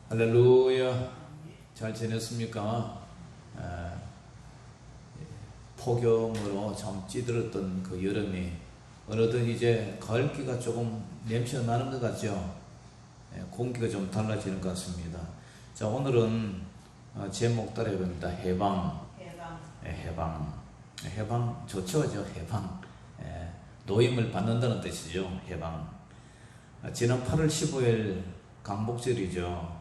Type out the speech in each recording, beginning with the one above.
할렐루야. 잘 지냈습니까? 폭염으로 참 찌들었던 그 여름이 어느덧 이제 가을기가 조금 냄새가 나는 것 같죠? 공기가 좀 달라지는 것 같습니다. 자, 오늘은 제목 따라 해봅니다. 해방. 해방 좋죠, 해방. 노임을 받는다는 뜻이죠. 해방. 지난 8월 15일 강복절이죠.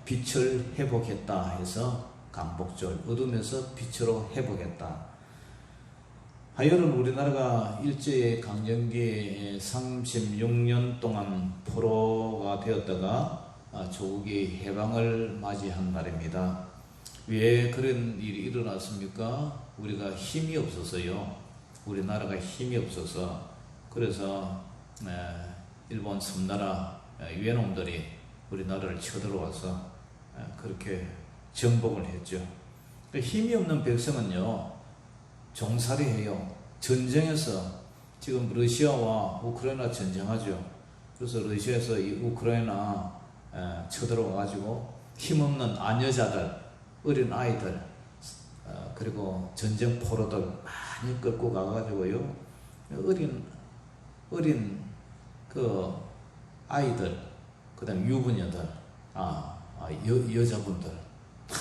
빛을 회복했다 해서 강복절, 어둠에서 빛으로 회복했다. 하여튼 우리나라가 일제의 강점기 36년 동안 포로가 되었다가 조국이 해방을 맞이한 날입니다. 왜 그런 일이 일어났습니까? 우리가 힘이 없어서요. 우리나라가 힘이 없어서. 그래서 일본 섬나라 유엔놈들이 우리나라를 쳐들어와서 그렇게 정복을 했죠. 힘이 없는 백성은요, 종살이해요. 전쟁에서 지금 러시아와 우크라이나 전쟁하죠. 그래서 러시아에서 이 우크라이나 쳐들어와가지고 힘없는 아녀자들, 어린 아이들, 그리고 전쟁 포로들 많이 끌고 가가지고요, 어린 그 아이들, 그 다음 유부녀들, 여자분들 다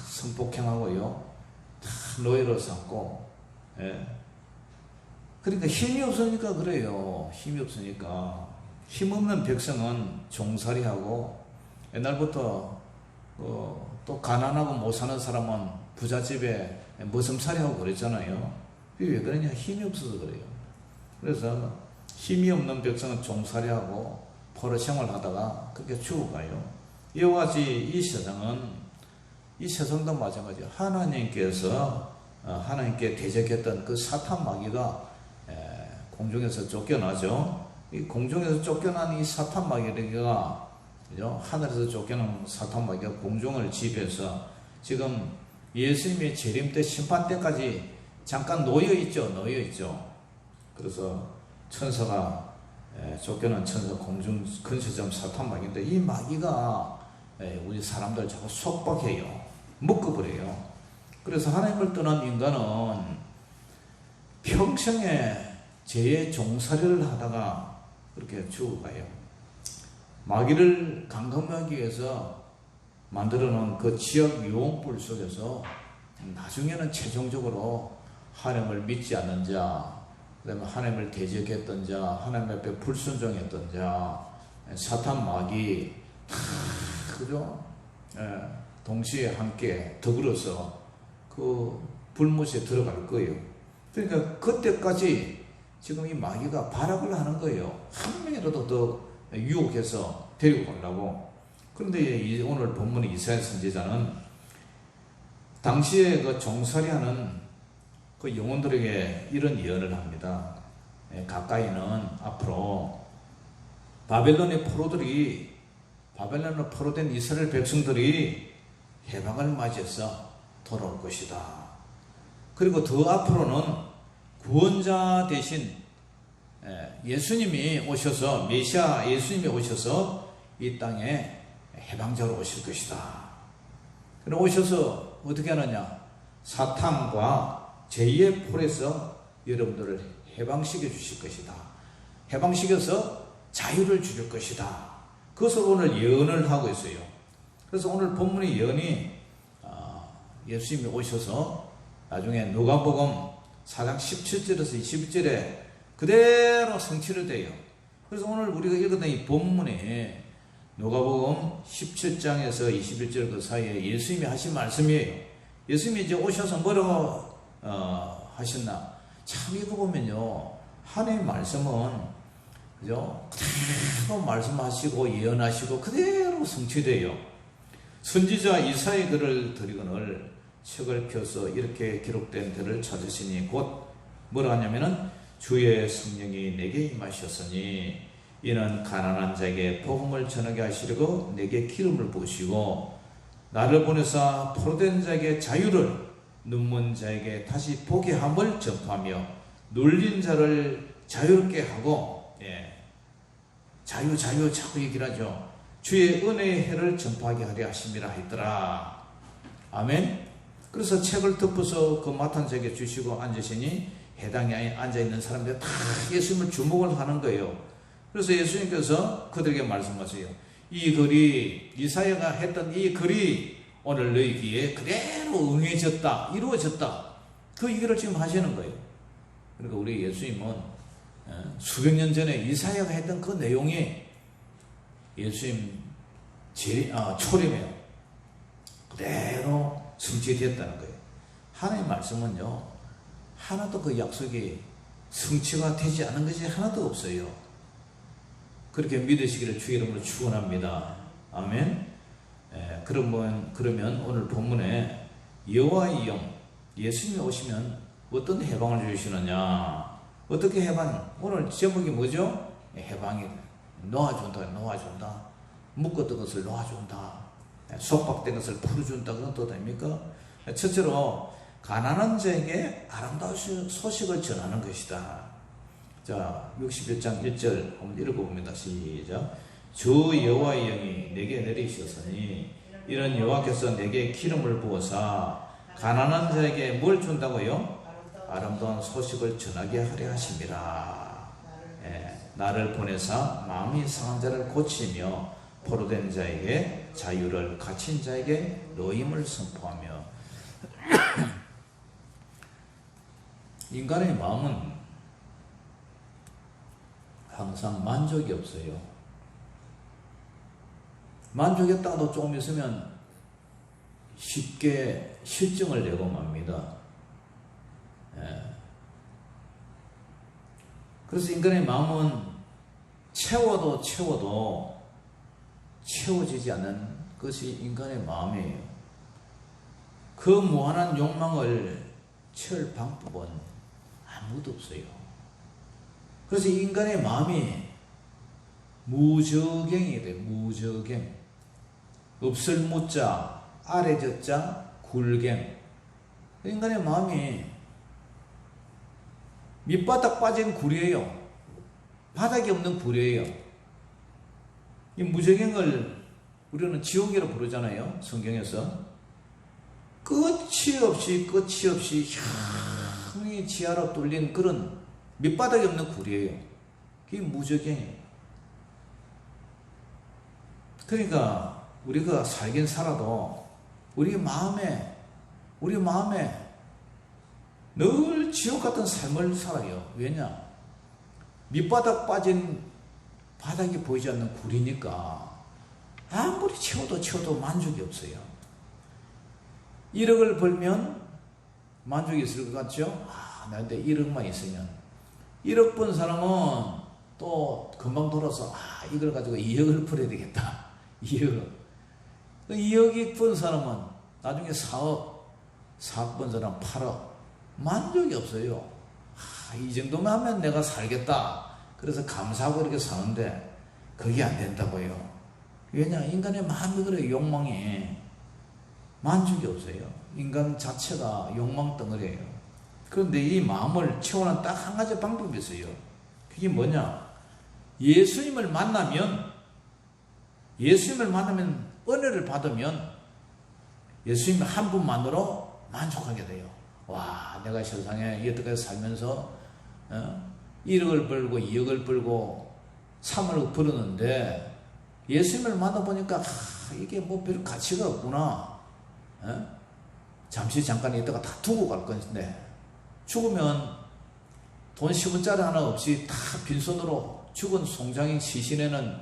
성폭행하고요, 다 노예로 삼고. 그러니까 힘이 없으니까 그래요. 힘이 없으니까. 힘없는 백성은 종살이하고, 옛날부터 또 가난하고 못 사는 사람은 부잣집에 머슴살이하고 그랬잖아요. 왜 그러냐? 힘이 없어서 그래요. 그래서 힘이 없는 백성은 종살이하고 포로 생활하다가 그렇게 죽어가요. 이와 같이 이 세상도 마찬가지예요. 하나님께 대적했던 그 사탄 마귀가 공중에서 쫓겨나죠. 이 공중에서 쫓겨난 이 사탄 마귀가, 하늘에서 쫓겨난 사탄 마귀가 공중을 지배해서 지금 예수님의 재림 때, 심판 때까지 잠깐 놓여있죠. 그래서 천사가, 쫓겨난 천사, 공중 근시점 사탄 마귀인데, 이 마귀가 우리 사람들 자꾸 속박해요. 묶어버려요. 그래서 하나님을 떠난 인간은 평생에 죄의 종살이를 하다가 그렇게 죽어가요. 마귀를 감금하기 위해서 만들어 놓은 그 지역 유혹불 속에서 나중에는 최종적으로 하나님을 믿지 않는 자, 그 다음에 하나님을 대적했던 자, 하나님 앞에 불순종했던 자, 사탄 마귀, 그죠? 동시에 함께 더불어서 그 불못에 들어갈 거예요. 그러니까 그때까지 지금 이 마귀가 발악을 하는 거예요. 한 명이라도 더 유혹해서 데리고 가려고. 그런데 오늘 본문의 이사야 선지자는 당시에 그 종살이하는 그 영혼들에게 이런 예언을 합니다. 가까이는 앞으로 바벨론의 포로된 이스라엘 백성들이 해방을 맞이해서 돌아올 것이다. 그리고 더 앞으로는 구원자 대신 예수님이 오셔서, 메시아 예수님이 오셔서 이 땅에 해방자로 오실 것이다. 그리고 오셔서 어떻게 하느냐? 사탄과 제2의 폴에서 여러분들을 해방시켜 주실 것이다. 해방시켜서 자유를 주실 것이다. 그것을 오늘 예언을 하고 있어요. 그래서 오늘 본문의 예언이 예수님이 오셔서 나중에 누가복음 4장 17절에서 21절에 그대로 성취를 돼요. 그래서 오늘 우리가 읽었던 이 본문에 누가복음 17장에서 21절 그 사이에 예수님이 하신 말씀이에요. 예수님이 이제 오셔서 뭐라고 하셨나? 참 이거 보면요, 하나님의 말씀은, 그죠? 그대로 말씀하시고 예언하시고 그대로 성취돼요. 선지자 이사야의 글을 드리거늘 책을 펴서 이렇게 기록된 글을 찾으시니 곧 뭐라 하냐면은, 주의 성령이 내게 임하셨으니 이는 가난한 자에게 복음을 전하게 하시려고 내게 기름을 부으시고 나를 보내사 포로된 자에게 자유를, 눈먼 자에게 다시 보게 함을 전파하며 눌린 자를 자유롭게 하고, 자유 자꾸 얘기를 하죠. 주의 은혜의 해를 전파하게 하려 하심이라 했더라. 아멘. 그래서 책을 덮어서 그 마탄에게 주시고 앉으시니 해당에 앉아있는 사람들이 다 예수님을 주목을 하는 거예요. 그래서 예수님께서 그들에게 말씀하세요. 이 글이, 이사야가 했던 이 글이 오늘 너희 귀에 그대로 응해졌다, 이루어졌다. 그 얘기를 지금 하시는 거예요. 그러니까 우리 예수님은 수백 년 전에 이사야가 했던 그 내용이 예수님 초림에 그대로 성취됐다는 거예요. 하나님의 말씀은요, 하나도 그 약속이 성취가 되지 않은 것이 하나도 없어요. 그렇게 믿으시기를 주의 이름으로 축원합니다. 아멘. 그러면 오늘 본문에 여호와의 영, 예수님이 오시면 어떤 해방을 주시느냐? 어떻게 해방? 오늘 제목이 뭐죠? 해방이 놓아준다. 묶었던 것을 놓아준다. 속박된 것을 풀어준다. 그건 또 됩니까? 첫째로 가난한 자에게 아름다운 소식을 전하는 것이다. 자, 61장 1절 한번 읽어봅니다. 시작. 주 여호와의 영이 내게 내리셨으니 이런 여호와께서 내게 기름을 부어사 가난한 자에게 뭘 준다고요? 아름다운 소식을 전하게 하려 하심이라. 나를 보내사 마음이 상한 자를 고치며 포로된 자에게 자유를, 갇힌 자에게 노임을 선포하며. 인간의 마음은 항상 만족이 없어요. 만족했다가도 조금 있으면 쉽게 실증을 내고 맙니다. 그래서 인간의 마음은 채워도 채워지지 않는 것이 인간의 마음이에요. 그 무한한 욕망을 채울 방법은 아무도 없어요. 그래서 인간의 마음이 무저갱이 돼요. 무저갱. 없을 무자, 아래 저자, 굴갱. 인간의 마음이 밑바닥 빠진 굴이에요. 바닥이 없는 굴이에요. 이 무저갱을 우리는 지옥이라고 부르잖아요. 성경에서. 끝이 없이 형이 지하로 뚫린 그런 밑바닥이 없는 굴이에요. 그게 무저갱이에요. 그러니까 우리가 살긴 살아도 우리 마음에 늘 지옥 같은 삶을 살아요. 왜냐? 밑바닥 빠진 바닥이 보이지 않는 굴이니까 아무리 채워도 만족이 없어요. 1억을 벌면 만족이 있을 것 같죠? 나한테 1억만 있으면. 1억 번 사람은 또 금방 돌아서 이걸 가지고 2억을 벌어야 되겠다. 2억. 2억이 번 사람은 나중에 4억 번 사람 8억. 만족이 없어요. 이 정도만 하면 내가 살겠다. 그래서 감사하고 이렇게 사는데 그게 안 된다고요. 왜냐? 인간의 마음이 그래요. 욕망이. 만족이 없어요. 인간 자체가 욕망 덩어리예요. 그런데 이 마음을 채우는 딱 한 가지 방법이 있어요. 그게 뭐냐? 예수님을 만나면 은혜를 받으면 예수님 한 분만으로 만족하게 돼요. 와, 내가 세상에 여태까지 살면서 1억을 벌고 2억을 벌고 3억을 벌었는데 예수님을 만나보니까 이게 뭐 별 가치가 없구나. 잠깐 있다가 다 두고 갈 건데 죽으면 돈 10원짜리 하나 없이 다 빈손으로 죽은 송장인 시신에는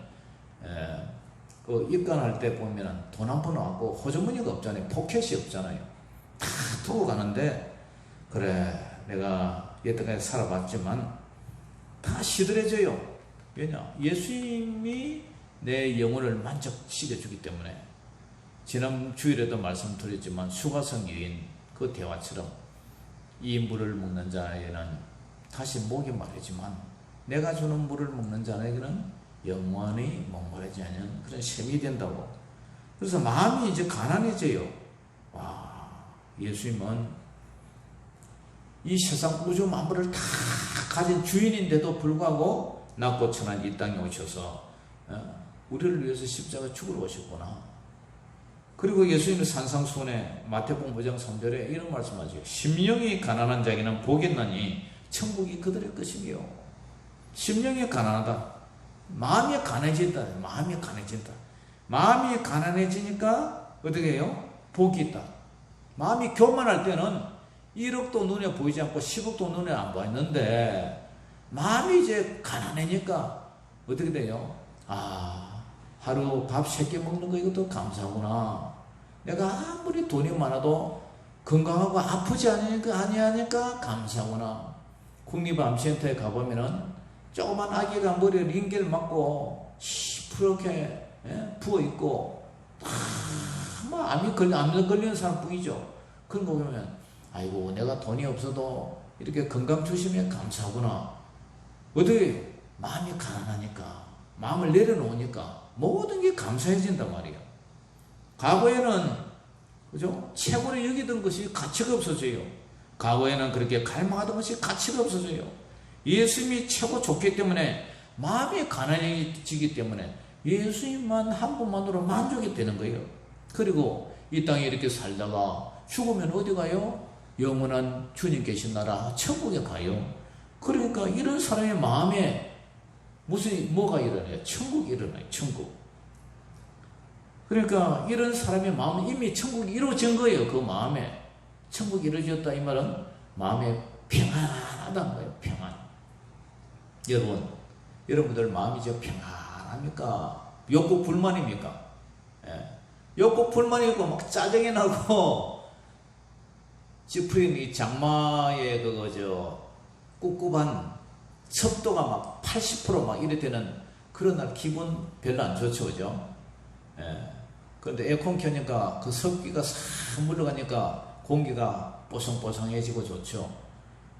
그 입관할 때 보면 돈 한 푼 없고 호주머니가 없잖아요. 포켓이 없잖아요. 다 두고 가는데 그래 내가 여태까지 살아봤지만 다 시들해져요. 왜냐? 예수님이 내 영혼을 만족시켜주기 때문에. 지난 주일에도 말씀드렸지만 수가성 여인 그 대화처럼 이 물을 먹는 자에게는 다시 목이 마르지만 내가 주는 물을 먹는 자에게는 영원히 목마르지 않은 그런 셈이 된다고. 그래서 마음이 이제 가난해져요. 와, 예수님은 이 세상 우주 만물을 다 가진 주인인데도 불구하고 낮고 천한 이 땅에 오셔서 우리를 위해서 십자가 죽으러 오셨구나. 그리고 예수님은 산상수훈에 마태복음 5장 3절에 이런 말씀하죠. 심령이 가난한 자에게는 복이 있나니 천국이 그들의 것이며. 심령이 가난하다. 마음이 가난해진다. 마음이 가난해진다. 마음이 가난해지니까 어떻게 해요? 복이 있다. 마음이 교만할 때는 1억도 눈에 보이지 않고 10억도 눈에 안 보이는데 마음이 이제 가난해니까 어떻게 돼요? 하루 밥 3끼 먹는 거 이것도 감사구나. 내가 아무리 돈이 많아도 건강하고 아프지 아니하니까 감사구나. 국립암센터에 가보면은 조그만 아기가 머리에 링겔 맞고 시퍼렇게 부어있고 암이 걸리는 사람뿐이죠. 그런 거 보면 아이고 내가 돈이 없어도 이렇게 건강 주시면 감사하구나. 어떻게 마음이 가난하니까 마음을 내려놓으니까 모든 게 감사해진단 말이에요. 과거에는 그죠? 최고로 여기던 것이 가치가 없어져요. 과거에는 그렇게 갈망하던 것이 가치가 없어져요. 예수님이 최고 좋기 때문에 마음이 가난해지기 때문에 예수님만 한 분만으로 만족이 되는 거예요. 그리고 이 땅에 이렇게 살다가 죽으면 어디 가요? 영원한 주님 계신 나라 천국에 가요. 그러니까 이런 사람의 마음에 뭐가 일어나요? 천국이 일어나요. 천국. 그러니까 이런 사람의 마음은 이미 천국이 이루어진 거예요. 그 마음에 천국이 이루어졌다 이 말은 마음에 평안하다는 거예요. 평안. 여러분들 마음이 저 평안합니까? 욕구 불만입니까? 욕구 불만이고 막 짜증이 나고 지푸린 이 장마에 꿉꿉한 습도가 막 80% 이래 되는 그런 날 기분 별로 안 좋죠, 그죠? 그런데 에어컨 켜니까 그 습기가 싹 물러가니까 공기가 뽀송뽀송해지고 좋죠.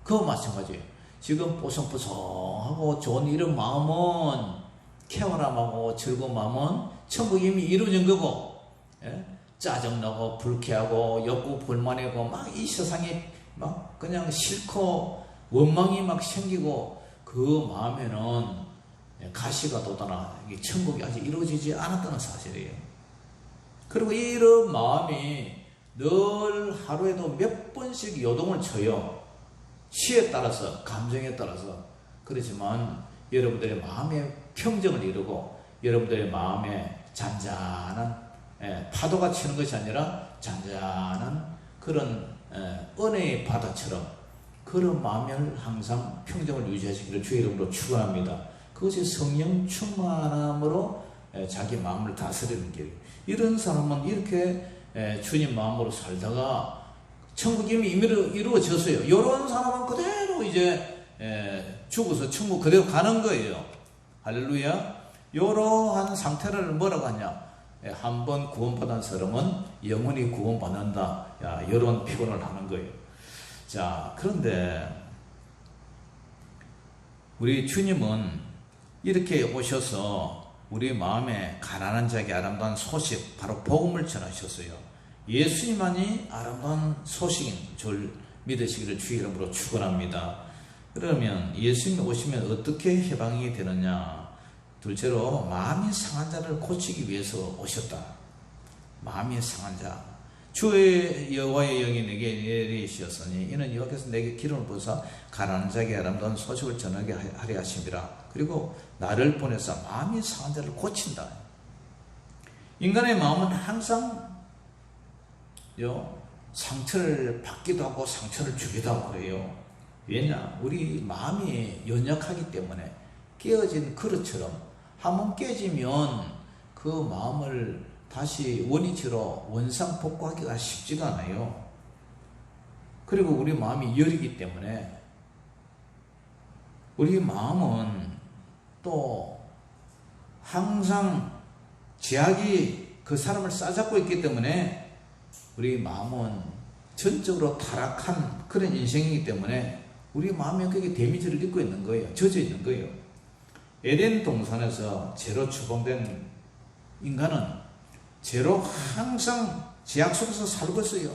그거 마찬가지예요. 지금 뽀송뽀송하고 좋은 이런 마음은 쾌활함하고 즐거운 마음은 천국이 이미 이루어진 거고, 짜증나고 불쾌하고 욕구 불만이고 막 이 세상에 막 그냥 싫고 원망이 막 생기고 그 마음에는 가시가 돋아나 천국이 아직 이루어지지 않았다는 사실이에요. 그리고 이런 마음이 늘 하루에도 몇 번씩 요동을 쳐요. 시에 따라서 감정에 따라서. 그렇지만 여러분들의 마음의 평정을 이루고 여러분들의 마음에 잔잔한 파도가 치는 것이 아니라 잔잔한 그런 은혜의 바다처럼 그런 마음을 항상 평정을 유지하시기를 주의 이름으로 축원합니다. 그것이 성령 충만함으로 자기 마음을 다스리는 길. 이런 사람은 이렇게 주님 마음으로 살다가 천국이 이미 이루어졌어요. 이런 사람은 그대로 이제 죽어서 천국 그대로 가는 거예요. 할렐루야. 이러한 상태를 뭐라고 하냐? 한번 구원받은 사람은 영원히 구원받는다. 이런 표현을 하는 거예요. 자, 그런데 우리 주님은 이렇게 오셔서 우리 마음에 가난한 자에게 아름다운 소식, 바로 복음을 전하셨어요. 예수님만이 아름다운 소식인 줄 믿으시기를 주의 이름으로 축원합니다. 그러면 예수님이 오시면 어떻게 해방이 되느냐? 둘째로 마음이 상한 자를 고치기 위해서 오셨다. 마음이 상한 자. 주의 여호와의 영이 내게 내리셨으니 이는 여호와께서 내게 기름을 부으사 가난한 자에게 아름다운 소식을 전하게 하려 하심이라. 그리고 나를 보내사 마음이 상한 자를 고친다. 인간의 마음은 항상 상처를 받기도 하고 상처를 주기도 하고 그래요. 왜냐? 우리 마음이 연약하기 때문에 깨어진 그릇처럼 한번 깨지면 그 마음을 다시 원위치로 원상복구하기가 쉽지가 않아요. 그리고 우리 마음이 열이기 때문에 우리 마음은 또 항상 제약이 그 사람을 싸잡고 있기 때문에 우리 마음은 전적으로 타락한 그런 인생이기 때문에 우리 마음에 그게 데미지를 입고 있는 거예요. 젖어 있는 거예요. 에덴 동산에서 죄로 추방된 인간은 죄로 항상 제약 속에서 살고 있어요.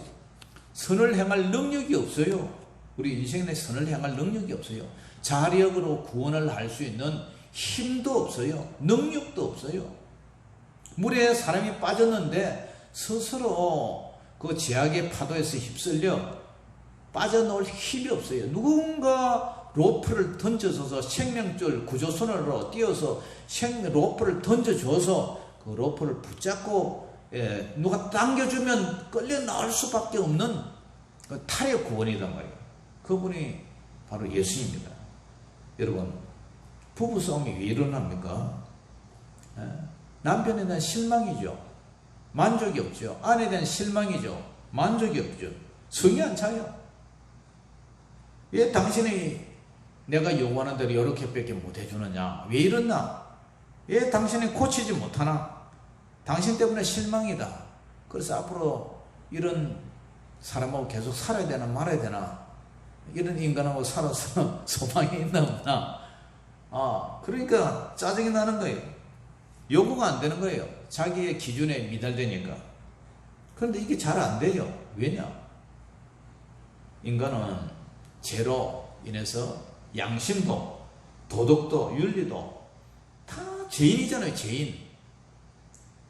선을 행할 능력이 없어요. 우리 인생 내 선을 행할 능력이 없어요. 자력으로 구원을 할 수 있는 힘도 없어요. 능력도 없어요. 물에 사람이 빠졌는데 스스로 그 제약의 파도에서 휩쓸려 빠져나올 힘이 없어요. 누군가 로프를 던져줘서 생명줄 구조선으로 띄어서 로프를 던져줘서 그 로프를 붙잡고 누가 당겨주면 끌려 나올 수밖에 없는 그 탈의 구원이란 말이에요. 그분이 바로 예수입니다. 여러분, 부부싸움이 왜 일어납니까? 남편에 대한 실망이죠. 만족이 없죠. 아내에 대한 실망이죠. 만족이 없죠. 성이 안 차요. 왜 당신이 내가 요구하는 대로 이렇게밖에 못 해주느냐? 왜 이러나? 왜 당신이 고치지 못하나? 당신 때문에 실망이다. 그래서 앞으로 이런 사람하고 계속 살아야 되나 말아야 되나? 이런 인간하고 살아서 소망이 있나 없나? 그러니까 짜증이 나는 거예요. 요구가 안 되는 거예요. 자기의 기준에 미달되니까. 그런데 이게 잘 안 돼요. 왜냐? 인간은 죄로 인해서 양심도 도덕도 윤리도 다 죄인이잖아요. 죄인.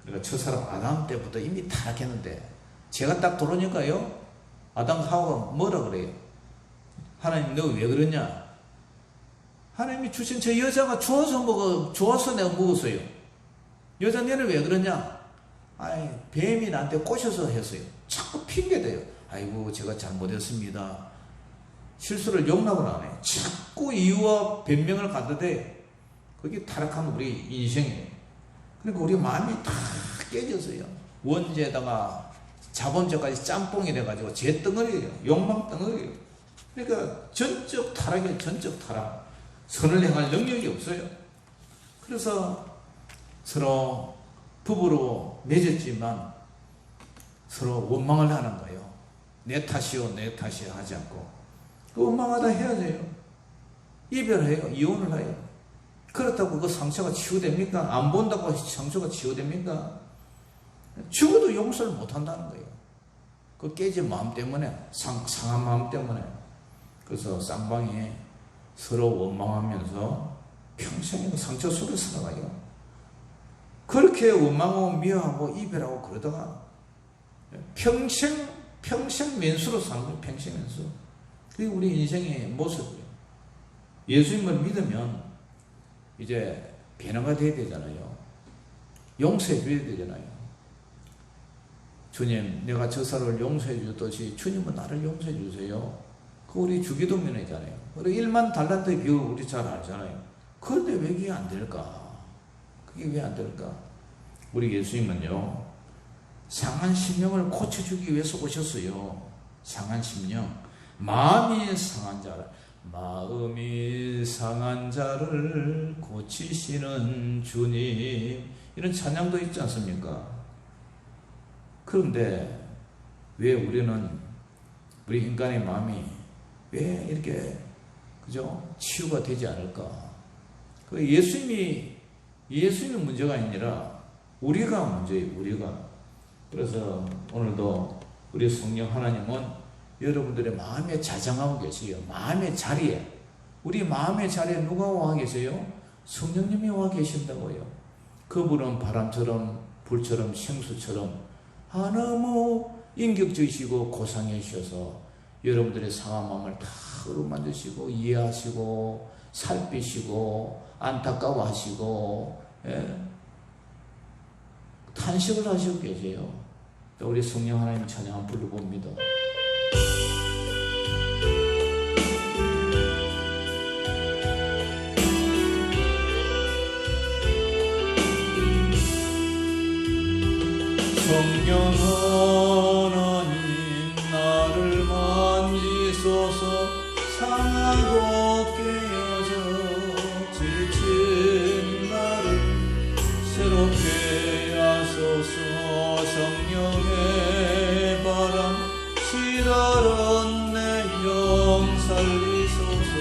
그러니까 첫사람 아담 때부터 이미 타락했는데 죄가 딱 들어오니까요, 아담 하와가 뭐라 그래요? 하나님 너 왜 그러냐? 하나님이 주신 저 여자가 좋아서 내가 먹었어요. 여자 너는 왜 그러냐? 아이, 뱀이 나한테 꼬셔서 했어요. 자꾸 핑계대요. 아이고 제가 잘못했습니다. 실수를 용납을 안 해. 자꾸 이유와 변명을 갖는데 그게 타락한 우리 인생이에요. 그러니까 우리 마음이 다 깨졌어요. 원죄에다가 자본죄까지 짬뽕이 돼가지고 죄 덩어리예요. 욕망 덩어리예요. 그러니까 전적 타락이에요. 전적 타락. 선을 행할 능력이 없어요. 그래서 서로 부부로 맺었지만 서로 원망을 하는 거예요. 내 탓이요 내 탓이요 하지 않고 그 원망하다 헤어져요. 이별해요. 이혼을 해요. 그렇다고 그 상처가 치유됩니까? 안 본다고 상처가 치유됩니까? 죽어도 용서를 못한다는 거예요. 그 깨진 마음 때문에, 상한 마음 때문에. 그래서 쌍방이 서로 원망하면서 평생 상처 속에 살아가요. 그렇게 원망하고 미워하고 이별하고 그러다가 평생 맨수로 사는 거예요. 평생 맨수. 그게 우리 인생의 모습이에요. 예수님을 믿으면 이제 변화가 돼야 되잖아요. 용서해 줘야 되잖아요. 주님, 내가 저 사람을 용서해 주듯이 주님은 나를 용서해 주세요. 그 우리 주기도문이잖아요. 우리 1만 달란트의 비유 우리 잘 알잖아요. 그런데 왜 그게 안 될까? 그게 왜 안 될까? 우리 예수님은요, 상한 심령을 고쳐주기 위해서 오셨어요. 상한 심령. 마음이 상한 자를 고치시는 주님. 이런 찬양도 있지 않습니까? 그런데 왜 우리 인간의 마음이 왜 이렇게, 그죠? 치유가 되지 않을까? 그 예수님이 문제가 아니라 우리가 문제예요, 우리가. 그래서 오늘도 우리 성령 하나님은 여러분들의 마음에 자정하고 계세요. 마음의 자리에. 우리 마음의 자리에 누가 와 계세요? 성령님이 와 계신다고요. 그분은 바람처럼 불처럼 생수처럼 너무 인격적이시고 고상해주셔서 여러분들의 상한 마음을 다 어루만지시고 이해하시고 살피시고 안타까워하시고 탄식을 하시고 계세요. 우리 성령 하나님 찬양 한번 불러봅니다. 성령 하나님 나를 만지소서. 상하고 깨어져 지친 나를 새롭게 하소서. 성령의 바람 시다른 내 영 살리소서.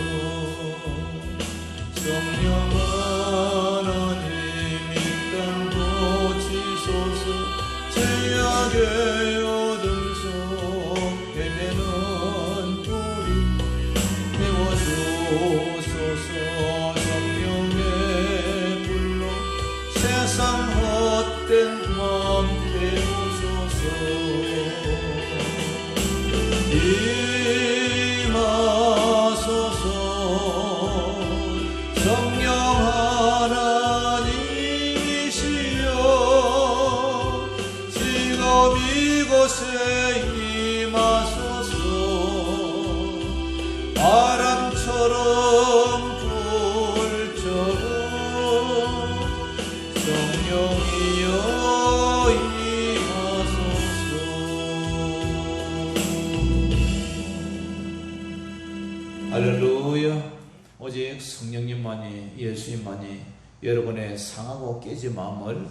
성령 하나님 이 땅 고치소서. 죄악의 어둠 속 헤매는 우리 태워주소서. 성령의 불로 세상 헛된 이곳에 임하소서. 바람처럼 불처럼 성령이여 임하소서. 할렐루야. 오직 성령님만이, 예수님만이 여러분의 상하고 깨진 마음을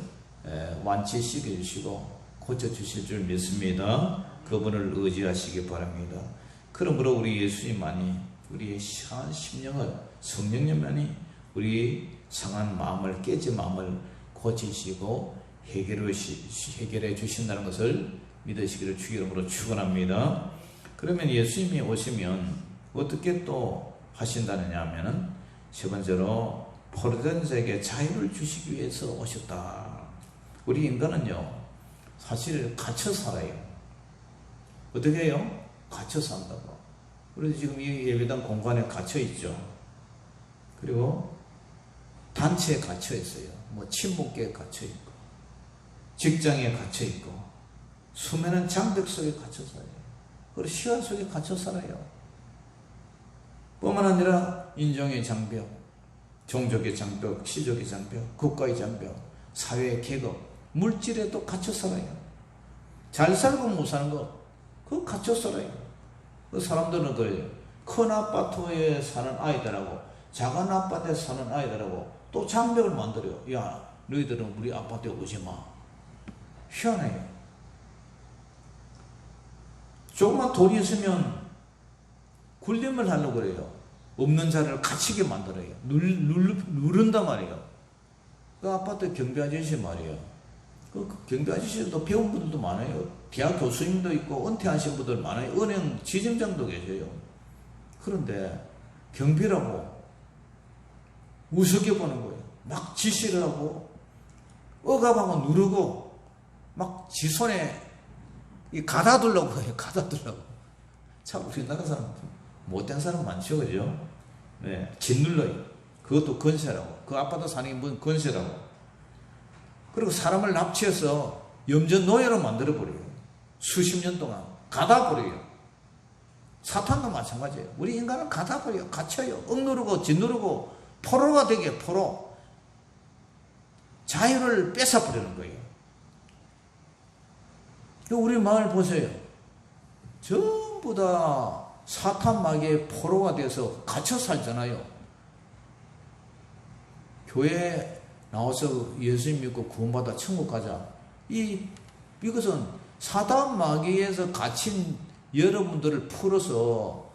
완치시켜 주시고 고쳐주실 줄 믿습니다. 그분을 의지하시기 바랍니다. 그러므로 우리 예수님만이 우리의 상한 심령을, 성령님만이 우리 상한 마음을, 깨진 마음을 고치시고 해결해 주신다는 것을 믿으시기를 주 이름으로 축원합니다. 그러면 예수님이 오시면 어떻게 또 하신다느냐 하면은 세 번째로 포로된 자에게 자유를 주시기 위해서 오셨다. 우리 인간은요, 사실 갇혀 살아요. 어떻게 해요? 갇혀 산다고. 우리 지금 이 예배당 공간에 갇혀 있죠. 그리고 단체에 갇혀 있어요. 뭐 친목계에 갇혀 있고, 직장에 갇혀 있고, 수많은 장벽 속에 갇혀 살아요. 그리고 시간 속에 갇혀 살아요. 뿐만 아니라 인종의 장벽, 종족의 장벽, 시족의 장벽, 국가의 장벽, 사회의 계급, 물질에도 갇혀 살아요. 잘 살고 못 사는 거, 그거 갇혀 살아요. 그 사람들은 그래요. 큰 아파트에 사는 아이들하고 작은 아파트에 사는 아이들하고 또 장벽을 만들어요. 야, 너희들은 우리 아파트에 오지 마. 희한해요. 조금만 돈이 있으면 굴림을 하려고 그래요. 없는 자를 갇히게 만들어요. 누른단 말이에요. 그 아파트 경비 아저씨 말이에요. 그 경비 아저씨도 배운 분들도 많아요. 대학 교수님도 있고 은퇴하신 분들 많아요. 은행 지점장도 계세요. 그런데 경비라고 우습게 보는 거예요. 막 지시를 하고 억압하고 누르고 막 지 손에 가다두려고 해요. 가다두려고. 참 우리나라 사람 못된 사람 많죠, 그죠? 네, 짓눌러요. 그것도 건세라고. 그 아파트 사는 게 뭔 건세라고. 그리고 사람을 납치해서 염전 노예로 만들어버려요. 수십 년 동안 가다버려요. 사탄도 마찬가지예요. 우리 인간은 가다버려요. 갇혀요. 억누르고 짓누르고 포로가 되게 포로. 자유를 뺏어버리는 거예요. 우리 마을 보세요. 전부 다 사탄 마귀의 포로가 돼서 갇혀 살잖아요. 교회에 나와서 예수님 믿고 구원받아 천국 가자. 이것은 사단 마귀에서 갇힌 여러분들을 풀어서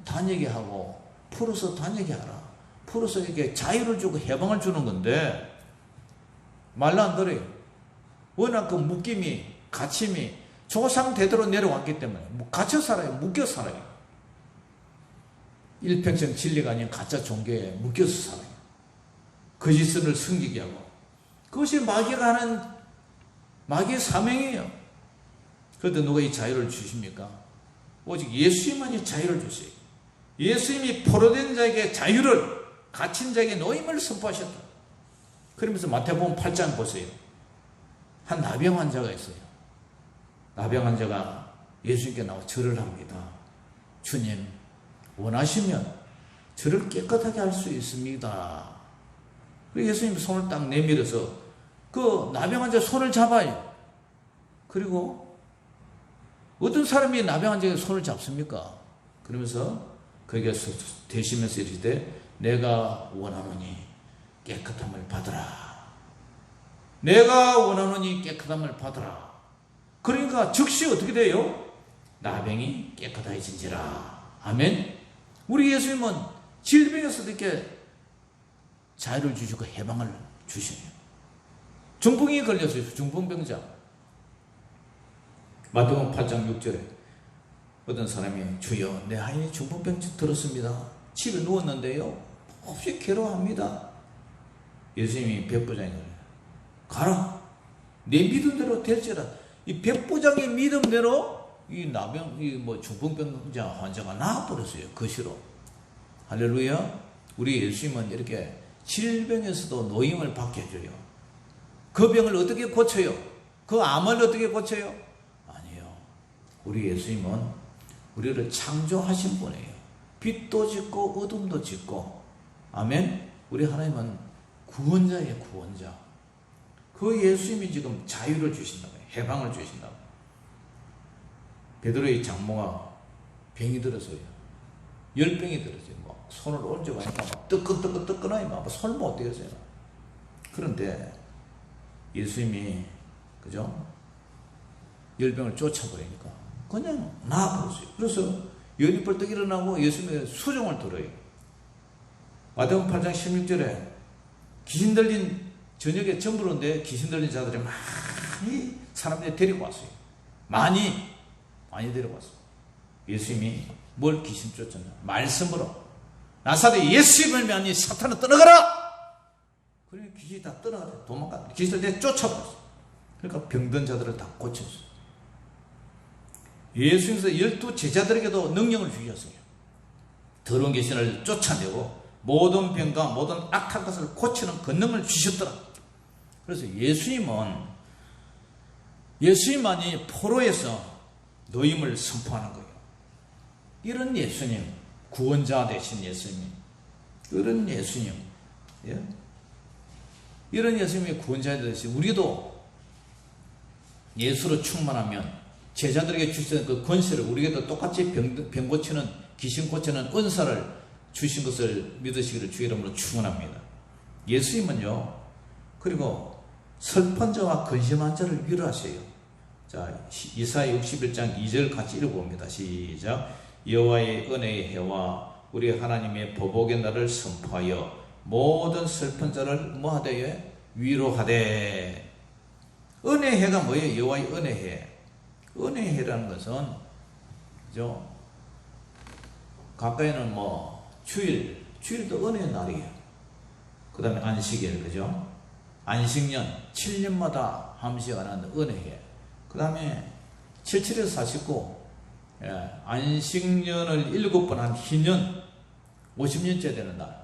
다니게 하고, 풀어서 다니게 하라. 풀어서 이렇게 자유를 주고 해방을 주는 건데, 말로 안 들어요. 워낙 그 묶임이, 갇힘이 조상 대대로 내려왔기 때문에 갇혀 살아요. 묶여 살아요. 일평생 진리가 아닌 가짜 종교에 묶여서 살아요. 거짓을 숨기게 하고. 그것이 마귀가 하는 마귀의 사명이에요. 그런데 누가 이 자유를 주십니까? 오직 예수님만이 자유를 주세요. 예수님이 포로된 자에게 자유를, 갇힌 자에게 노임을 선포하셨다. 그러면서 마태복음 8장 보세요. 한 나병 환자가 있어요. 나병 환자가 예수님께 나와 절을 합니다. 주님, 원하시면 저를 깨끗하게 할 수 있습니다. 그리고 예수님 손을 딱 내밀어서 그 나병 환자 손을 잡아요. 그리고 어떤 사람이 나병 환자의 손을 잡습니까? 그러면서 거기에 대시면서 이르시되 내가 원하노니 깨끗함을 받으라. 내가 원하노니 깨끗함을 받으라. 그러니까 즉시 어떻게 돼요? 나병이 깨끗해진지라. 아멘. 우리 예수님은 질병에서도 이렇게 자유를 주시고 해방을 주시네요. 중풍이 걸렸어요. 중풍병자. 마태복음 8장 6절에 어떤 사람이 주여 내 아이 중풍병 들었습니다. 집에 누웠는데요. 없이 괴로워합니다. 예수님이 백부장이 그래요. 가라. 내 믿음대로 될지라. 이 백부장의 믿음대로 이 나병, 중풍병자 환자가 나아버렸어요. 거시로. 할렐루야. 우리 예수님은 이렇게 질병에서도 노임을 받게 해줘요. 그 병을 어떻게 고쳐요? 그 암을 어떻게 고쳐요? 아니요. 우리 예수님은 우리를 창조하신 분이에요. 빛도 짓고 어둠도 짓고. 아멘. 우리 하나님은 구원자예요. 구원자. 그 예수님이 지금 자유를 주신다고 해요. 해방을 주신다고. 베드로의 장모가 병이 들어서요. 열병이 들었어요. 막 손을 얹어가니까 막 뜨끈뜨끈뜨끈하니 막 손을 못 대겠어요. 그런데 예수님이 그죠? 열병을 쫓아버리니까 그냥 나아버렸어요. 그래서 열이 벌떡 일어나고 예수님의 수종을 들어요. 마태복음 8장 16절에 귀신 들린 저녁에 점부로인데 귀신 들린 자들이 많이 사람들이 데리고 왔어요. 많이 데리고 왔어요. 예수님이 뭘 귀신 쫓았냐? 말씀으로 나사렛 예수님을 믿니 사탄을 떠나가라. 그러니 귀신이 다 떠나가라. 도망가. 귀신들 쫓아버렸어요. 그러니까 병든 자들을 다 고쳤어요. 예수님께서 12 제자들에게도 능력을 주셨어요. 더러운 귀신을 쫓아내고 모든 병과 모든 악한 것을 고치는 권능을 주셨더라. 그래서 예수님만이 포로에서 노임을 선포하는 거예요. 이런 예수님, 구원자 되신 예수님, 이런 예수님, 예? 이런 예수님이 구원자 되신 우리도 예수로 충만하면 제자들에게 주신 그 권세를 우리에게도 똑같이 병 고치는, 귀신 고치는 은사를 주신 것을 믿으시기를 주의 이름으로 축원합니다. 예수님은요, 그리고 슬픈 자와 근심한 자를 위로하세요. 자, 이사야 61장 2절 같이 읽어봅니다. 시작. 여호와의 은혜의 해와 우리 하나님의 보복의 날을 선포하여 모든 슬픈 자를 뭐하되 위로하되. 은혜의 해가 뭐예요? 여호와의 은혜의 해. 은혜의 해라는 것은 그죠? 가까이는 뭐 주일도 은혜의 날이에요. 그 다음에 안식일, 그죠? 안식년 7년마다 한 번씩 하는 은혜해. 그 다음에 77에서 49 안식년을 7번 한 희년 50년째 되는 날.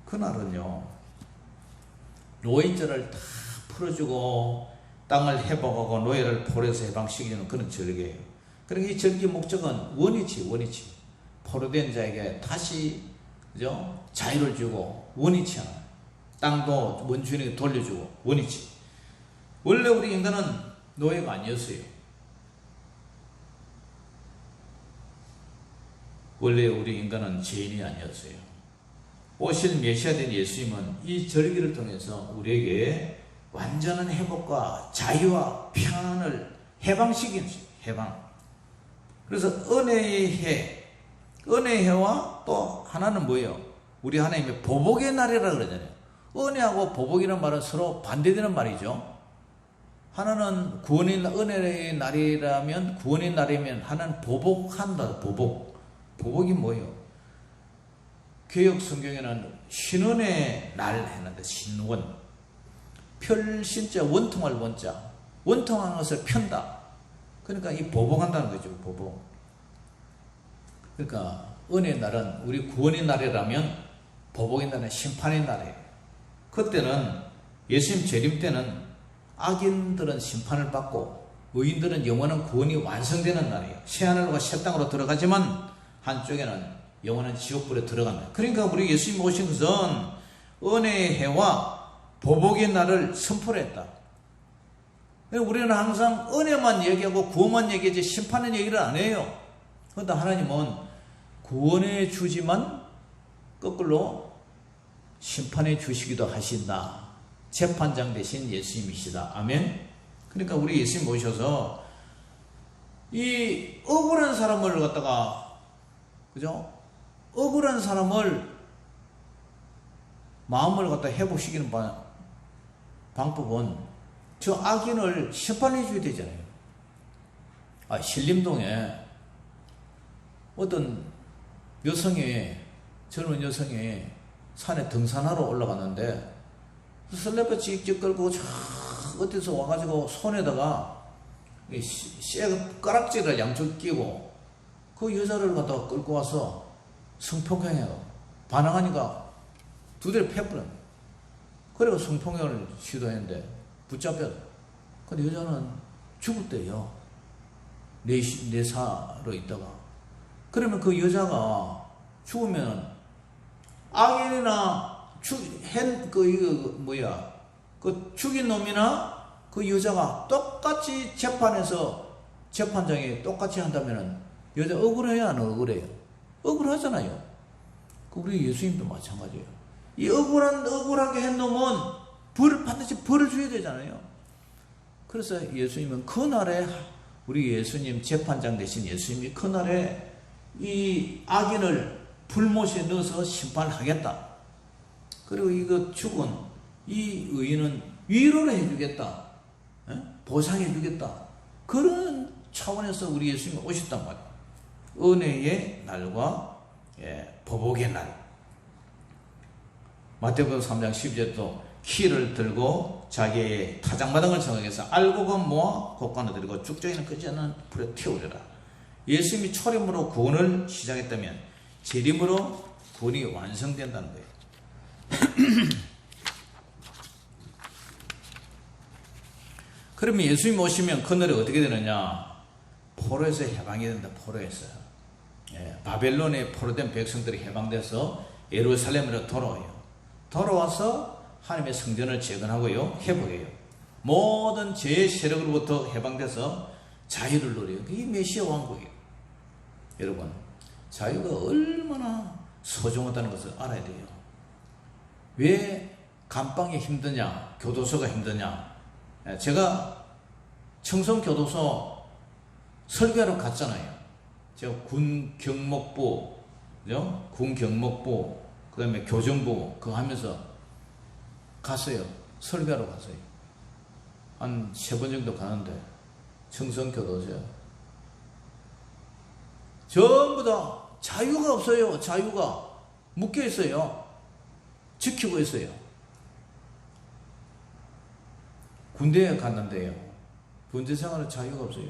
그날은요 노예죄를 다 풀어주고 땅을 회복하고 노예를 포로에서 해방시키는 그런 절기예요. 그러니까 이 절기 목적은 원위치. 포로된 자에게 다시 그죠? 자유를 주고 원위치 하나. 땅도 원주인에게 돌려주고 원위치. 원래 우리 인간은 노예가 아니었어요. 원래 우리 인간은 죄인이 아니었어요. 오실 메시아 된 예수님은 이 절기를 통해서 우리에게 완전한 회복과 자유와 평안을 해방시키는 해방. 그래서 은혜의 해와 또 하나는 뭐예요? 우리 하나님의 보복의 날이라 그러잖아요. 은혜하고 보복이라는 말은 서로 반대되는 말이죠. 하나는 구원의 은혜의 날이라면, 구원의 날이면 하나는 보복한다. 보복이 뭐예요? 개역 성경에는 신원의 날 했는데, 신원. 펼신자, 원통할 원자. 원통한 것을 편다. 그러니까 이 보복한다는 거죠. 보복. 그러니까 은혜의 날은 우리 구원의 날이라면 보복의 날은 심판의 날이에요. 그때는 예수님 재림 때는 악인들은 심판을 받고 의인들은 영원한 구원이 완성되는 날이에요. 새하늘과 새 땅으로 들어가지만 한쪽에는 영원한 지옥불에 들어간다. 그러니까 우리 예수님 오신 것은 은혜의 해와 보복의 날을 선포했다. 우리는 항상 은혜만 얘기하고 구원만 얘기하지 심판의 얘기를 안 해요. 그런데 하나님은 구원해 주지만 거꾸로 심판해 주시기도 하신다. 재판장 대신 예수님이시다. 아멘. 그러니까 우리 예수님 오셔서 이 억울한 사람을 갖다가 그죠? 억울한 사람을 마음을 갖다 회복시키는 방법은 저 악인을 심판해 줘야 되잖아요. 신림동에 어떤 젊은 여성이 산에 등산하러 올라갔는데 슬래퍼 찍찍 끌고 저 어디서 와가지고 손에다가 가락지를 양쪽 끼고 그 여자를 갖다가 끌고 와서 성폭행해요. 반항하니까 두 대를 패버렸네. 그리고 성폭행을 시도했는데 붙잡혔어. 근데 여자는 죽을 때요 내사로 있다가, 그러면 그 여자가 죽으면 악인이나 그 죽인 놈이나 그 여자가 똑같이 재판장에 똑같이 한다면은 여자 억울해야 안 억울해요? 억울하잖아요. 우리 예수님도 마찬가지예요. 이 억울하게 한 놈은 반드시 벌을 줘야 되잖아요. 그래서 예수님은 그날에, 우리 예수님 재판장 되신 예수님이 그날에 이 악인을 불못에 넣어서 심판하겠다. 그리고 이거 죽은 이 의인은 위로를 해주겠다. 보상해주겠다. 그런 차원에서 우리 예수님이 오셨단 말이에요. 은혜의 날과 보복의 날. 마태복음 3장 12절도 키를 들고 자기의 타작마당을 정하게해서 알곡은 모아 곡간을 들고 죽정이는 끄지 않는 불에 태우리라. 예수님이 초림으로 구원을 시작했다면 재림으로 구원이 완성된다는 거예요. 그러면 예수님이 오시면 그날에 어떻게 되느냐? 포로에서 해방이 된다. 포로에서. 바벨론에 포로된 백성들이 해방돼서 예루살렘으로 돌아와요. 돌아와서 하나님의 성전을 재건하고요, 회복해요. 모든 죄의 세력으로부터 해방돼서 자유를 누려요. 그게 메시아 왕국이에요. 여러분, 자유가 얼마나 소중하다는 것을 알아야 돼요. 왜 감방이 힘드냐, 교도소가 힘드냐? 제가 청송교도소 설교하러 갔잖아요. 제가 군 경목부, 그 다음에 교정부, 그거 하면서 갔어요. 설교하러 갔어요. 한 3번 정도 가는데, 청송교도소요. 전부 다 자유가 없어요. 자유가 묶여 있어요. 지키고 있어요. 군대에 갔는데요, 군대 생활은 자유가 없어요.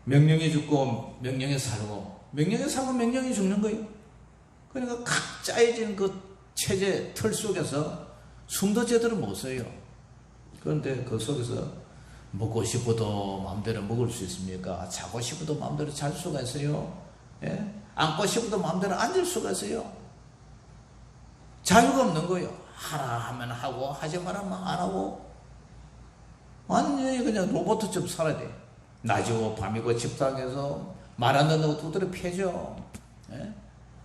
명령이 죽고 명령이 살고, 명령이 살고 명령이 죽는 거예요. 그러니까 각 짜여진 그 체제 틀 속에서 숨도 제대로 못 쉬어요. 그런데 그 속에서 먹고 싶어도 마음대로 먹을 수 있습니까? 자고 싶어도 마음대로 잘 수가 있어요. 앉고 싶어도 마음대로 앉을 수가 있어요. 자유가 없는 거예요. 하라 하면 하고, 하지 말하면 안 하고, 완전히 그냥 로봇처럼 살아야 돼. 낮이고 밤이고 집사항에서 말 안 듣는다고 두드려 패죠.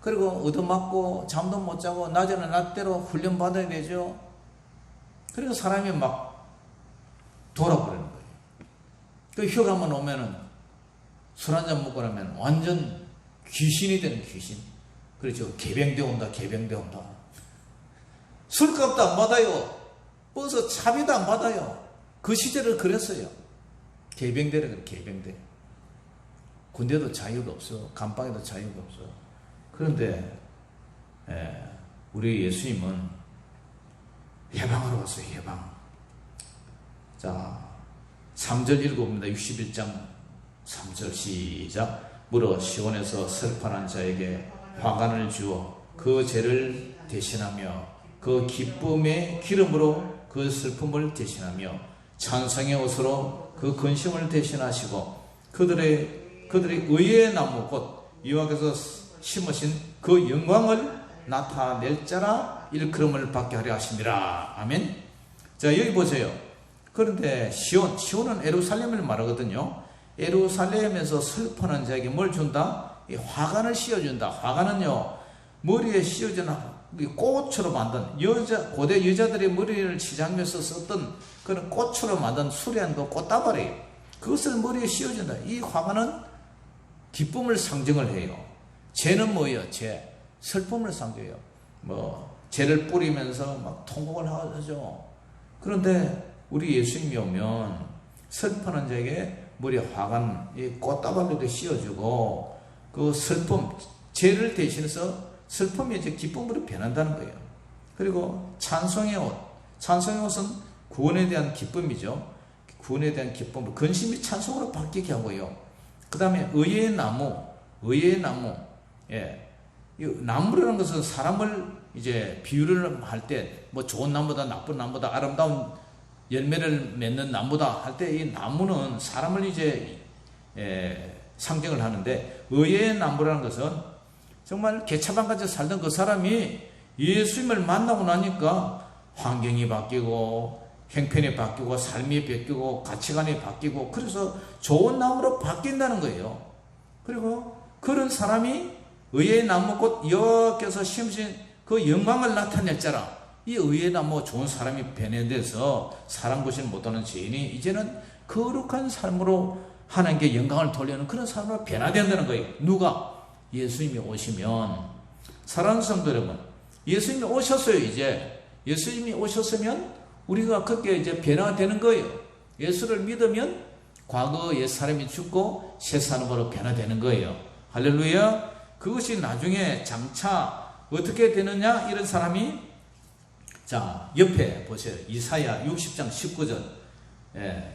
그리고 얻어맞고 잠도 못 자고 낮에는 낮대로 훈련 받아야 되죠. 그리고 사람이 막 돌아버리는 거예요. 그 휴가만 오면은 술 한잔 먹고 나면 완전 귀신이 되는 귀신. 그렇죠. 개병대 온다, 개병대 온다. 술값도 안 받아요. 버스 차비도 안 받아요. 그 시절을 그랬어요. 개병대라 그래, 개병대. 군대도 자유가 없어. 감방에도 자유가 없어. 그런데 우리 예수님은 해방하러 왔어요. 해방. 자, 3절 읽어봅니다. 61장 3절 시작. 무릇 시온에서 슬퍼한 자에게 화관을 주어 그 죄를 대신하며 그 기쁨의 기름으로 그 슬픔을 대신하며 찬송의 옷으로 그 근심을 대신하시고 그들의 의의 나무 곧 여호와께서 심으신 그 영광을 나타낼 자라 일컬음을 받게 하려 하심이라. 아멘. 자, 여기 보세요. 그런데 시온은 예루살렘을 말하거든요. 예루살렘에서 슬퍼하는 자에게 뭘 준다? 이 화관을 씌워준다. 화관은요, 머리에 씌워진 꽃으로 만든, 고대 여자들의 머리를 치장면서 썼던 그런 꽃으로 만든 수려한 그 꽃다발이에요. 그것을 머리에 씌워준다. 이 화관은 기쁨을 상징을 해요. 죄는 뭐예요? 죄. 슬픔을 상징해요. 죄를 뿌리면서 막 통곡을 하죠. 그런데 우리 예수님이 오면 슬퍼하는 자에게 머리에 화관, 이 꽃다발도 씌워주고 그 슬픔, 죄를 대신해서 슬픔이 이제 기쁨으로 변한다는 거예요. 그리고 찬송의 옷. 찬송의 옷은 구원에 대한 기쁨이죠. 구원에 대한 기쁨으로 근심이 찬송으로 바뀌게 하고요. 그 다음에 의의 나무. 이 나무라는 것은 사람을 이제 비유를 할 때 뭐 좋은 나무다, 나쁜 나무다, 아름다운 열매를 맺는 나무다 할 때 이 나무는 사람을 이제 상징을 하는데, 의의 나무라는 것은 정말 개차반같이 살던 그 사람이 예수님을 만나고 나니까 환경이 바뀌고 형편이 바뀌고 삶이 바뀌고 가치관이 바뀌고, 그래서 좋은 나무로 바뀐다는 거예요. 그리고 그런 사람이 의의 나무 곧 여호와께서 심으신 그 영광을 나타냈잖아. 이 의의 나무 좋은 사람이 변해돼서 사람 구실 못하는 죄인이 이제는 거룩한 삶으로 하나님께 영광을 돌리는 그런 삶으로 변화된다는 거예요. 누가? 예수님이 오시면. 사랑하는 성도 여러분, 예수님이 오셨어요. 이제 예수님이 오셨으면 우리가 그렇게 이제 변화되는 거예요. 예수를 믿으면 과거 옛 사람이 죽고 새 사람으로 변화되는 거예요. 할렐루야. 그것이 나중에 장차 어떻게 되느냐, 이런 사람이, 자, 옆에 보세요. 이사야 60장 19절.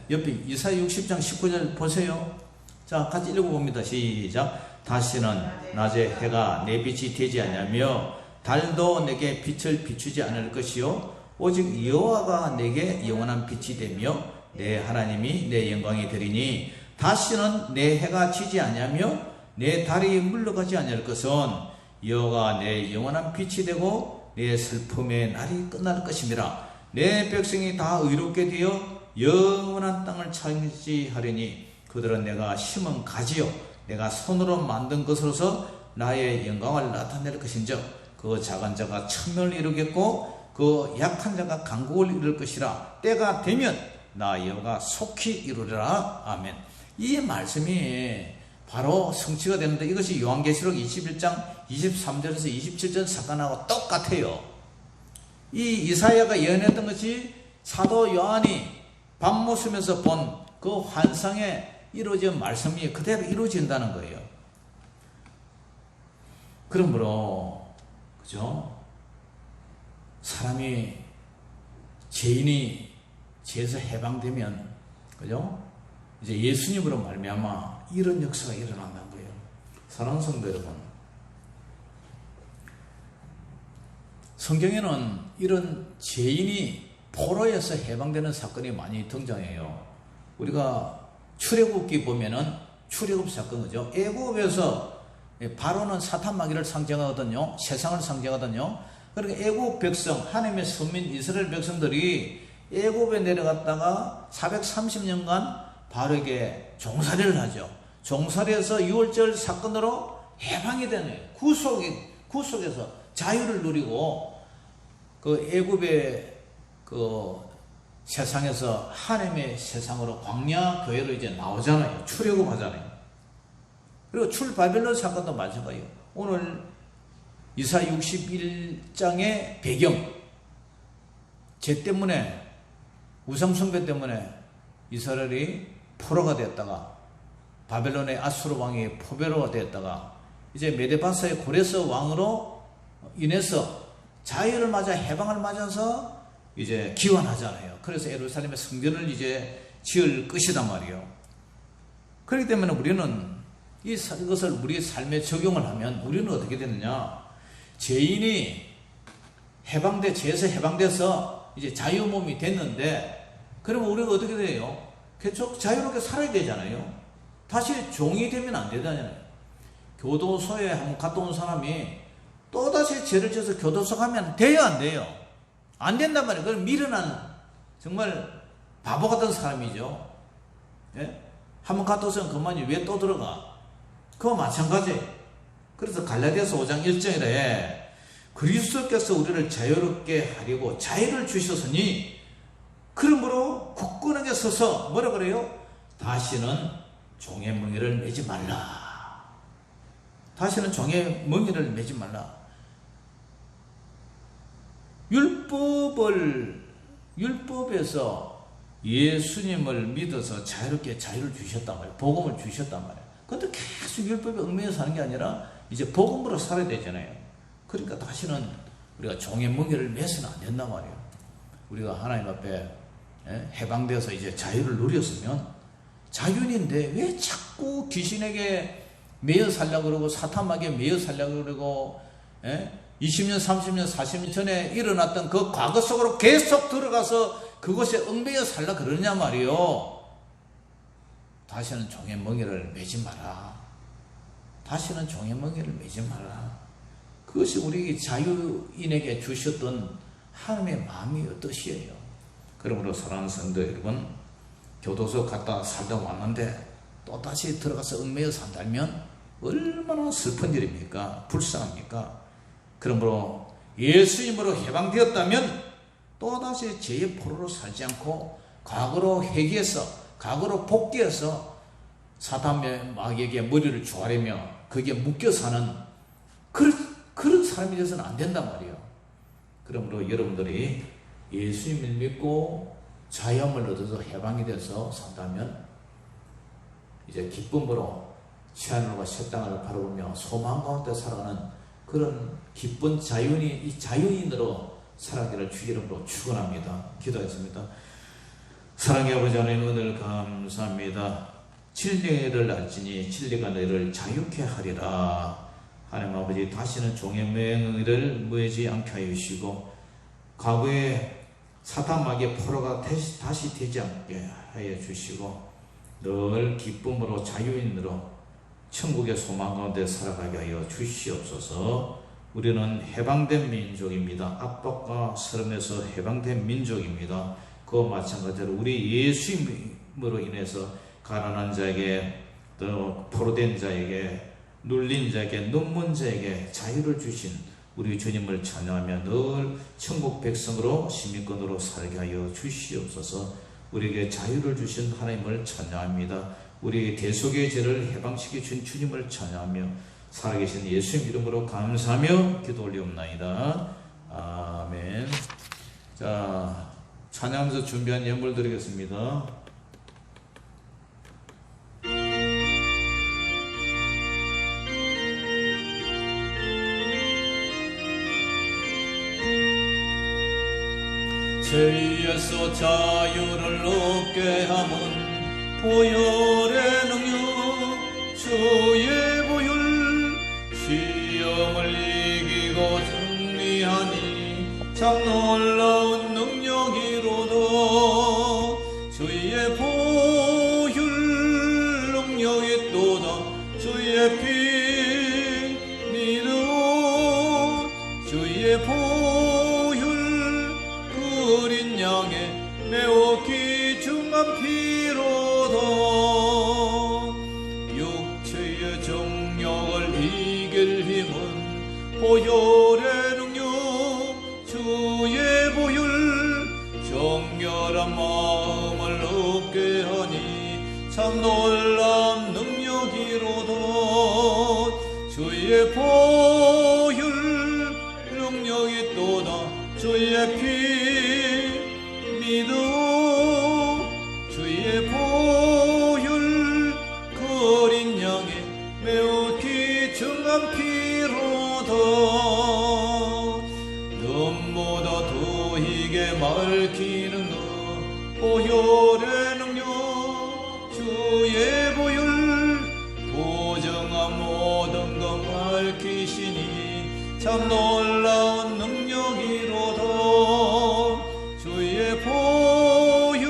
옆에 이사야 60장 19절 보세요. 자, 같이 읽어봅니다. 시작. 다시는 낮에 해가 내 빛이 되지 않으며 달도 내게 빛을 비추지 않을 것이요 오직 여호와가 내게 영원한 빛이 되며 내 하나님이 내 영광이 되리니 다시는 내 해가 지지 아니하며 내 달이 물러가지 아니할 것은 여호와가 내 영원한 빛이 되고 내 슬픔의 날이 끝날 것임이라. 내 백성이 다 의롭게 되어 영원한 땅을 차지하리니 그들은 내가 심은 가지요 내가 손으로 만든 것으로서 나의 영광을 나타낼 것인즉 그 작은 자가 천명을 이루겠고 그 약한 자가 강국을 이룰 것이라. 때가 되면 나 여호와가 속히 이루리라. 아멘. 이 말씀이 바로 성취가 되는데, 이것이 요한계시록 21장 23절에서 27절 사건하고 똑같아요. 이 이사야가 예언했던 것이 사도 요한이 밤모습에서 본 그 환상에 이루어진 말씀이 그대로 이루어진다는 거예요. 그러므로 그죠? 사람이, 죄인이 죄에서 해방되면, 그죠? 이제 예수님으로 말미암아 이런 역사가 일어난다는 거예요. 사랑하는 성도 여러분, 성경에는 이런 죄인이 포로에서 해방되는 사건이 많이 등장해요. 우리가 출애굽기 보면은 출애굽 사건, 그죠? 애굽에서 바로는 사탄 마귀를 상징하거든요. 세상을 상징하거든요. 그러니까 애굽 백성, 하나님의 선민 이스라엘 백성들이 애굽에 내려갔다가 430년간 바로에게 종살이를 하죠. 종살이에서 유월절 사건으로 해방이 되는 구속에서 자유를 누리고 그 애굽의 그 세상에서 하나님의 세상으로 광야 교회로 이제 나오잖아요. 출애굽하잖아요. 그리고 출바벨론 사건도 마찬가지예요. 오늘 이사 61장의 배경, 죄 때문에, 우상숭배 때문에 이스라엘이 포로가 되었다가 바벨론의 아수르 왕이 포로가 되었다가 이제 메데바사의 고레스 왕으로 인해서 자유를 맞아 해방을 맞아서 이제 기원하잖아요. 그래서 예루살렘의 성전을 이제 지을 것이단 말이에요. 그렇기 때문에 우리는 이것을 우리 삶에 적용을 하면 우리는 어떻게 되느냐? 죄인이 죄에서 해방돼서 이제 자유 몸이 됐는데, 그러면 우리가 어떻게 돼요? 계속 자유롭게 살아야 되잖아요. 다시 종이 되면 안 되잖아요. 교도소에 한번 갔다 온 사람이 또다시 죄를 지어서 교도소 가면 돼요, 안 돼요? 안 된단 말이에요. 그럼 미련한 정말 바보 같은 사람이죠. 예? 한번 갔다 오면 그만이 왜 또 들어가? 그거 마찬가지예요. 그래서 갈라디아서 5장 1절에 그리스도께서 우리를 자유롭게 하려고 자유를 주셨으니 그러므로 굳건하게 서서 뭐라 그래요? 다시는 종의 멍에를 매지 말라. 다시는 종의 멍에를 매지 말라. 율법에서 예수님을 믿어서 자유롭게 자유를 주셨단 말이에요. 복음을 주셨단 말이에요. 그런데 계속 율법에 얽매여 사는 게 아니라 이제 복음으로 살아야 되잖아요. 그러니까 다시는 우리가 종의 멍에를 매서는 안 된단 말이에요. 우리가 하나님 앞에 해방되어서 이제 자유를 누렸으면 자유인인데 왜 자꾸 귀신에게 매여 살려고 그러고 사탄마귀에 매여 살려고 그러고 20년, 30년, 40년 전에 일어났던 그 과거 속으로 계속 들어가서 그것에 얽매여 살려고 그러냐 말이에요. 다시는 종의 멍에를 매지 마라. 다시는 종의 멍에를 매지 마라. 그것이 우리 자유인에게 주셨던 하나님의 마음이요, 뜻이에요. 그러므로 사랑하는 성도 여러분, 교도소 갔다 살다 왔는데 또다시 들어가서 얽매여 산다면 얼마나 슬픈 일입니까? 불쌍합니까? 그러므로 예수님으로 해방되었다면 또다시 죄의 포로로 살지 않고 과거로 회개해서, 과거로 복귀해서 사탄의 마귀에게 머리를 조아리며 거기에 묶여 사는 그런 사람이 되어서는 안 된단 말이에요. 그러므로 여러분들이 예수님을 믿고 자유함을 얻어서 해방이 돼서 산다면 이제 기쁨으로 새하늘과 새 땅을 바라보며 소망 가운데 살아가는 그런 기쁜 자유인으로 살아가기를 주 이름으로 축원합니다. 기도하겠습니다. 사랑의 아버지 하나님, 은혜를 감사합니다. 진리를 알지니 진리가 너희를 자유케 하리라. 하나님 아버지, 다시는 종의 맹을 무해지 않게 하여 주시고 과거에 사탄 마귀의 포로가 다시 되지 않게 하여 주시고 늘 기쁨으로 자유인으로 천국의 소망 가운데 살아가게 하여 주시옵소서. 우리는 해방된 민족입니다. 압박과 서름에서 해방된 민족입니다. 그와 마찬가지로 우리 예수님으로 인해서 가난한 자에게, 또 포로된 자에게, 눌린 자에게, 눈먼 자에게 자유를 주신 우리 주님을 찬양하며 늘 천국 백성으로 시민권으로 살게 하여 주시옵소서. 우리에게 자유를 주신 하나님을 찬양합니다. 우리에게 대속의 죄를 해방시켜 준 주님을 찬양하며 살아계신 예수님 이름으로 감사하며 기도 올리옵나이다. 아멘. 자, 찬양하면서 준비한 예물 드리겠습니다. 죄에서 자유를 얻게 함은 보혈의 능력, 주의 보혈, 시험을 이기고 승리하니 참 놀라운 능력이로다. 주의 보혈 능력이 또다. 주의 피 믿어. 주의 보혈 어린 양의 매우 귀중한 피로다. 육체의 정욕을 이길 힘은 보혈의 능력, 주의 보혈, 정결한 마음을 얻게 하니 참 놀라운 능력이로다. 주의 보혈 능력이 또다. 주의 피 믿어. 주의 보혈 그 어린 양의 매우 귀중한 피로다. 눈보다 더 희게 밝히는 너 보혈의 능력, 주의 보혈 보정한 모든 것 밝히시니 참 놀라운 능력이로다. 주의 보혈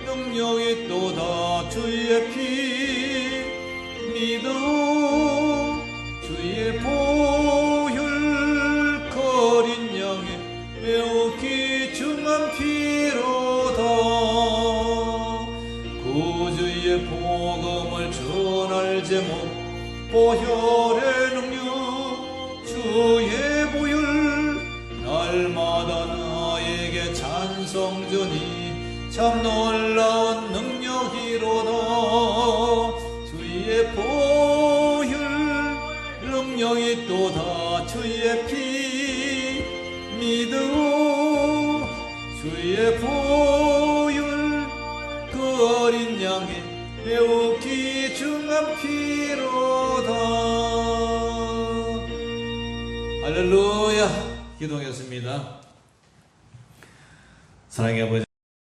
능력이 또다. 주의 피 믿어. 주의 보혈 어린 양의 매우 귀중한 피로다. 구주의 복음을 전할 제목 보혈의 능력, 주의 보혈 날마다 나에게 찬송전이 참 놀라운 능력이로다. 주의 보혈 능력이 또다. 주의 피 믿어. 주의 보혈 그 어린 양의 매우 귀중한 피로다. 할렐루야. 기도하겠습니다. 사랑의 아버지,